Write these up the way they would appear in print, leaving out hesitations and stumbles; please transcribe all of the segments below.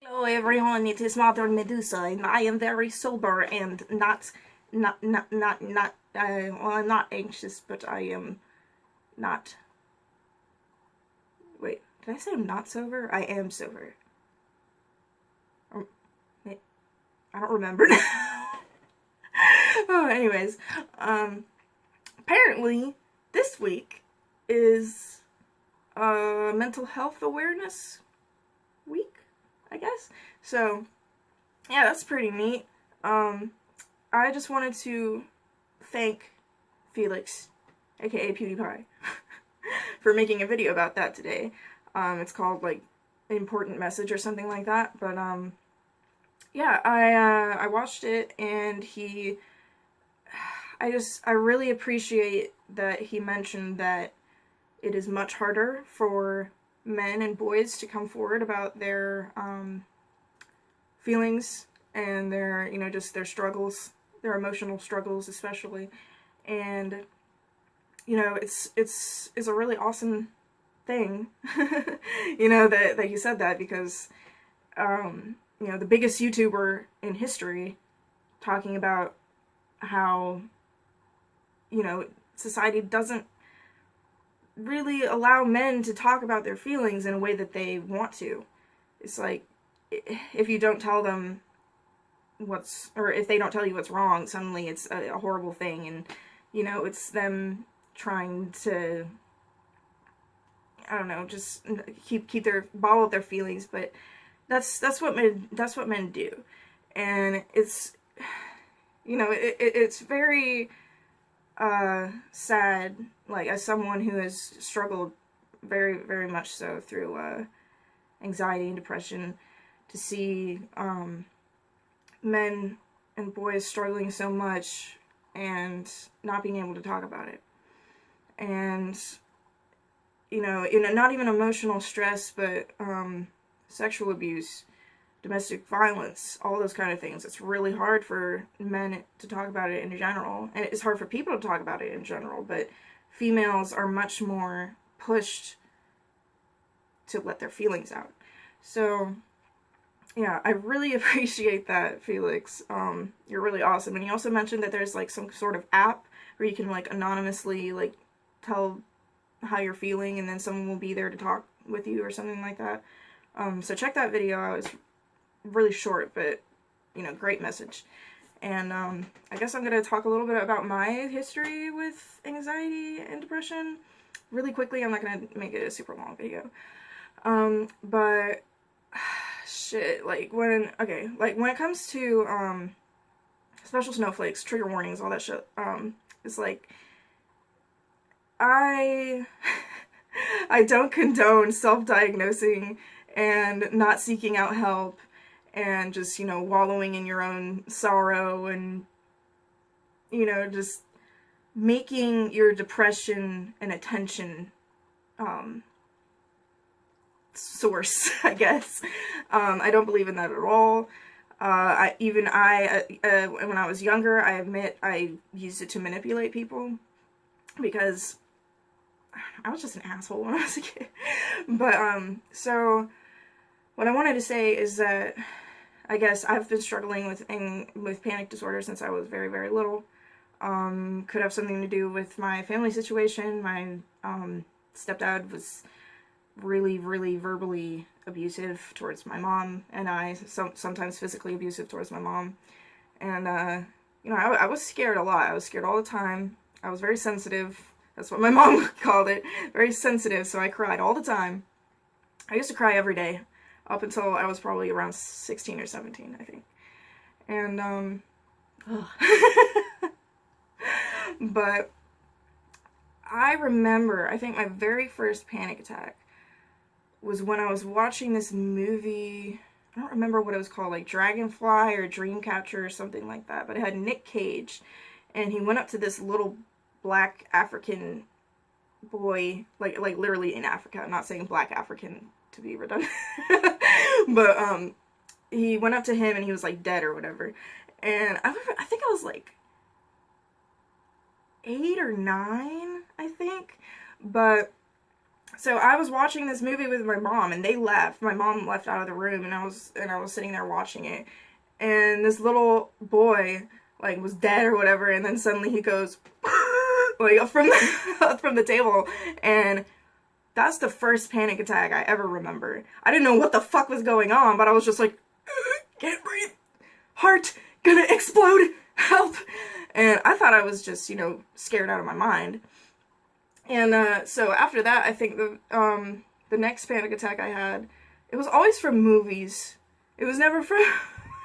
Hello everyone, it is Mother Medusa, and I am very sober and well, I'm not anxious, but I am not, wait, did I say I'm not sober? I am sober. Or, I don't remember now. Oh, anyways, apparently, this week is, mental health awareness week, I guess. So, yeah, that's pretty neat. Um, I just wanted to thank Felix, aka Pewdiepie, for making a video about that today. It's called like Important Message or something like that. But yeah, I watched it and I really appreciate that he mentioned that it is much harder for men and boys to come forward about their feelings and their just their struggles, their emotional struggles especially. And it's a really awesome thing, that he said that because the biggest YouTuber in history talking about how society doesn't really allow men to talk about their feelings in a way that they want to. It's like if you don't tell them or if they don't tell you what's wrong, suddenly it's a horrible thing, and it's them trying to, I don't know, just keep their bottle up their feelings. But that's what men do, and it's very sad, like as someone who has struggled very very much so through anxiety and depression, to see men and boys struggling so much and not being able to talk about it. And not even emotional stress, but sexual abuse, domestic violence, all those kind of things. It's really hard for men to talk about it in general, and it's hard for people to talk about it in general, but females are much more pushed to let their feelings out. So yeah, I really appreciate that, Felix. You're really awesome. And he also mentioned that there's like some sort of app where you can like anonymously like tell how you're feeling, and then someone will be there to talk with you or something like that. So check that video out. It's really short, but great message. And I guess I'm gonna talk a little bit about my history with anxiety and depression really quickly. I'm not gonna make it a super long video. But shit, like when it comes to special snowflakes, trigger warnings, all that shit, it's like I I don't condone self-diagnosing and not seeking out help and just, wallowing in your own sorrow and, just making your depression an attention source, I guess. I don't believe in that at all. When I was younger, I admit I used it to manipulate people because I was just an asshole when I was a kid. But so what I wanted to say is that I guess I've been struggling with panic disorder since I was very very little. Could have something to do with my family situation. My stepdad was really really verbally abusive towards my mom, and sometimes physically abusive towards my mom. And I was scared a lot. I was scared all the time. I was very sensitive. That's what my mom called it. Very sensitive, so I cried all the time. I used to cry every day up until I was probably around 16 or 17, I think. And but I remember, I think my very first panic attack was when I was watching this movie. I don't remember what it was called, like Dragonfly or Dreamcatcher or something like that, but it had Nick Cage, and he went up to this little black African boy, like literally in Africa. I'm not saying black African to be redundant, but he went up to him and he was like dead or whatever. And I think I was like 8 or 9, I think, but So I was watching this movie with my mom, and they left. My mom left out of the room, and I was sitting there watching it. And this little boy like was dead or whatever, and then suddenly he goes like up from from the table, and that's the first panic attack I ever remember. I didn't know what the fuck was going on, but I was just like, can't breathe, heart gonna explode, help. And I thought I was just, scared out of my mind. And so after that, I think the next panic attack I had, it was always from movies. It was never from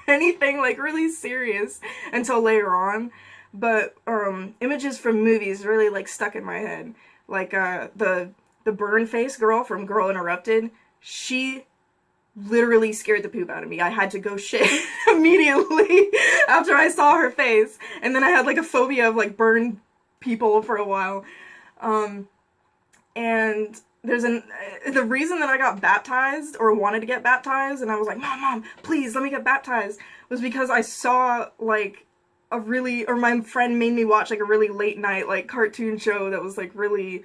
anything like really serious until later on. But images from movies really like stuck in my head. Like the burn face girl from Girl Interrupted, she literally scared the poop out of me. I had to go shit immediately after I saw her face. And then I had like a phobia of like burned people for a while. And there's the reason that I got baptized or wanted to get baptized, and I was like, Mom, please let me get baptized, was because I saw like my friend made me watch like a really late night like cartoon show that was like really,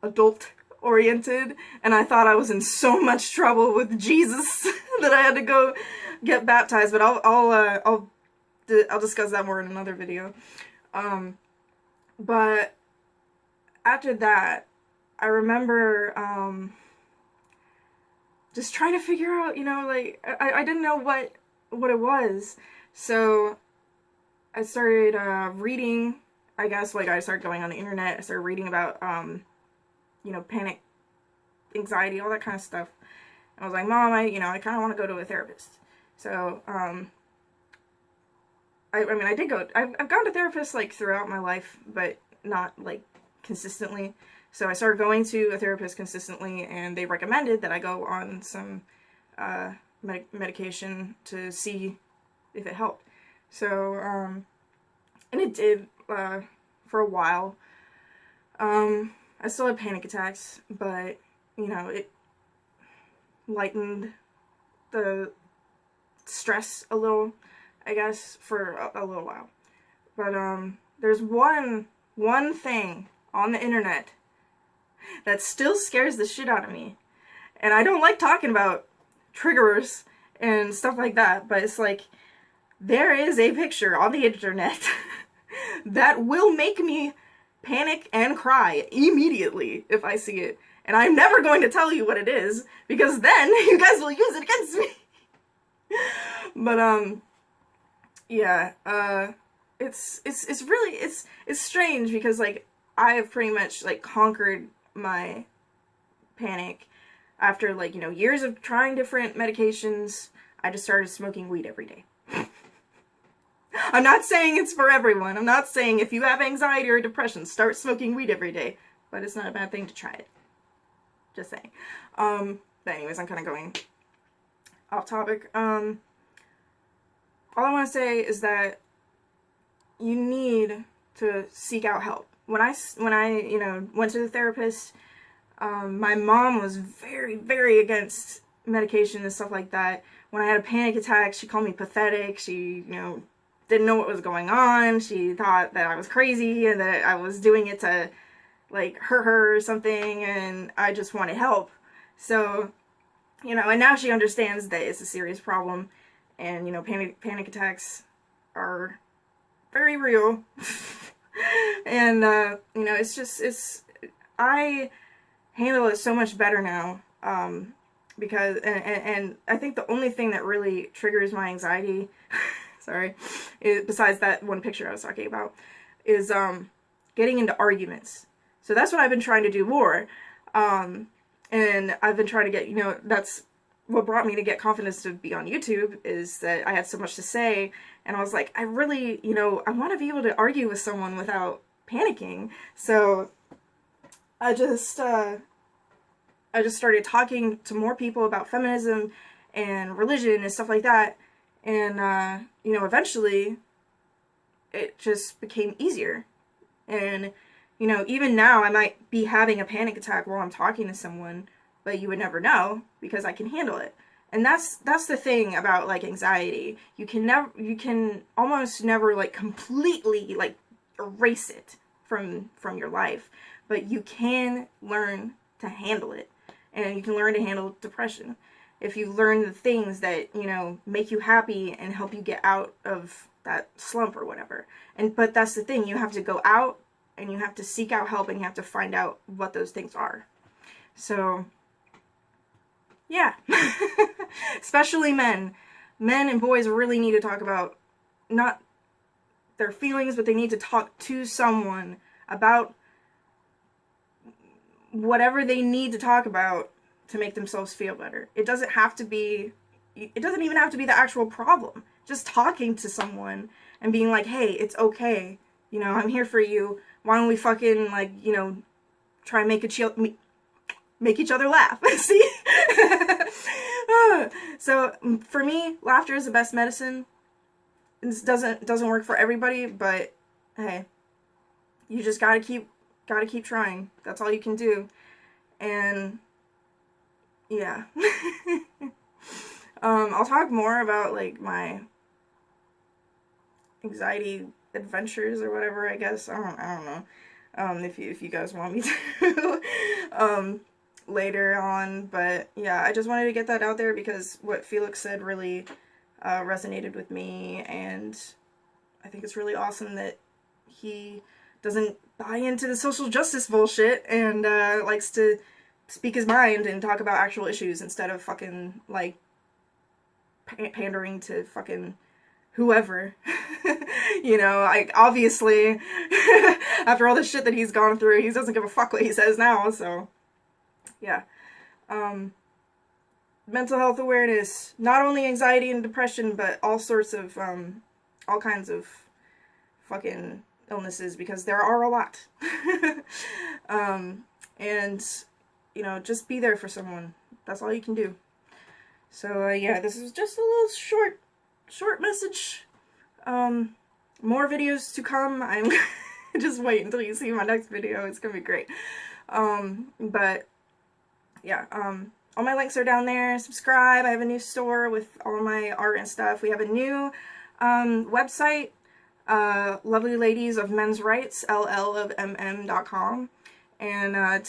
adult oriented, and I thought I was in so much trouble with Jesus that I had to go get baptized, but I'll discuss that more in another video. But after that, I remember just trying to figure out, like, I didn't know what it was. So I started reading, I guess, like, I started going on the internet, I started reading about, panic, anxiety, all that kind of stuff. And I was like, Mom, I kind of want to go to a therapist. So, I did go. I've gone to therapists like throughout my life, but not like consistently. So I started going to a therapist consistently, and they recommended that I go on some medication to see if it helped. So, and it did for a while. I still had panic attacks, but it lightened the stress a little, I guess, for a little while. But there's one thing on the internet that still scares the shit out of me. And I don't like talking about triggers and stuff like that, but it's like, there is a picture on the internet that will make me panic and cry immediately if I see it. And I'm never going to tell you what it is, because then you guys will use it against me. But yeah, it's really strange, because like I have pretty much like conquered my panic after like years of trying different medications. I just started smoking weed every day. I'm not saying it's for everyone. I'm not saying if you have anxiety or depression, start smoking weed every day, but it's not a bad thing to try it. Just saying. But anyways, I'm kind of going off topic. All I want to say is that you need to seek out help. When I went to the therapist, my mom was very, very against medication and stuff like that. When I had a panic attack, she called me pathetic. She, didn't know what was going on. She thought that I was crazy and that I was doing it to, like, hurt her or something, and I just wanted help. So, and now she understands that it's a serious problem, and, panic attacks are very real. And, I handle it so much better now, because, and I think the only thing that really triggers my anxiety, sorry, besides that one picture I was talking about, is, getting into arguments. So that's what I've been trying to do more, and I've been trying to get, that's what brought me to get confidence to be on YouTube, is that I had so much to say, and I was like, I really, I want to be able to argue with someone without panicking. So I just started talking to more people about feminism and religion and stuff like that, and eventually it just became easier. And even now I might be having a panic attack while I'm talking to someone, but you would never know because I can handle it. And that's the thing about like anxiety. You can almost never like completely like erase it from your life, but you can learn to handle it, and you can learn to handle depression if you learn the things that, you know, make you happy and help you get out of that slump or whatever. But that's the thing, you have to go out and you have to seek out help and you have to find out what those things are. So yeah. Especially men and boys really need to talk about not their feelings, but they need to talk to someone about whatever they need to talk about to make themselves feel better. It doesn't even have to be the actual problem. Just talking to someone and being like, hey, it's okay. You know, I'm here for you. Why don't we fucking, like, you know, try and make each other laugh. See? So, for me, laughter is the best medicine. This doesn't work for everybody, but hey, you just gotta keep trying. That's all you can do. And yeah. I'll talk more about, like, my anxiety adventures or whatever, I guess. I don't know. If you guys want me to. Later on, but yeah, I just wanted to get that out there because what Felix said really resonated with me, and I think it's really awesome that he doesn't buy into the social justice bullshit and likes to speak his mind and talk about actual issues instead of fucking, like, pandering to fucking whoever. You know, like, obviously, after all the shit that he's gone through, he doesn't give a fuck what he says now, so yeah. Mental health awareness, not only anxiety and depression, but all sorts of, all kinds of fucking illnesses, because there are a lot. And, you know, just be there for someone. That's all you can do. So, yeah, this is just a little short message. More videos to come. I'm just wait until you see my next video. It's gonna be great. But yeah, all my links are down there. Subscribe. I have a new store with all my art and stuff. We have a new website, Lovely Ladies of Men's Rights, LL.com. And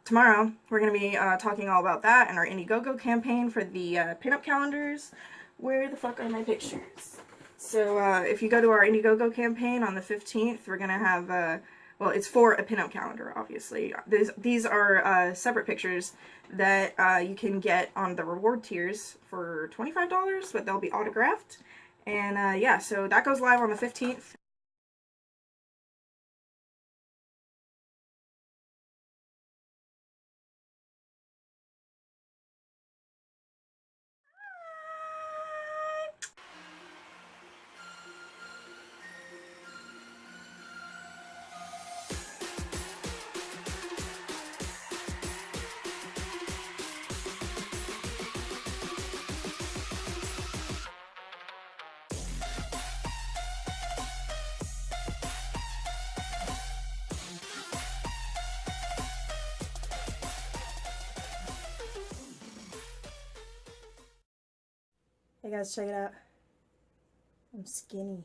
tomorrow, we're going to be talking all about that and our Indiegogo campaign for the pinup calendars. Where the fuck are my pictures? So if you go to our Indiegogo campaign on the 15th, we're going to have, well, it's for a pinup calendar, obviously. These are separate pictures that you can get on the reward tiers for $25, but they'll be autographed. And yeah, so that goes live on the 15th. Hey guys, check it out. I'm skinny.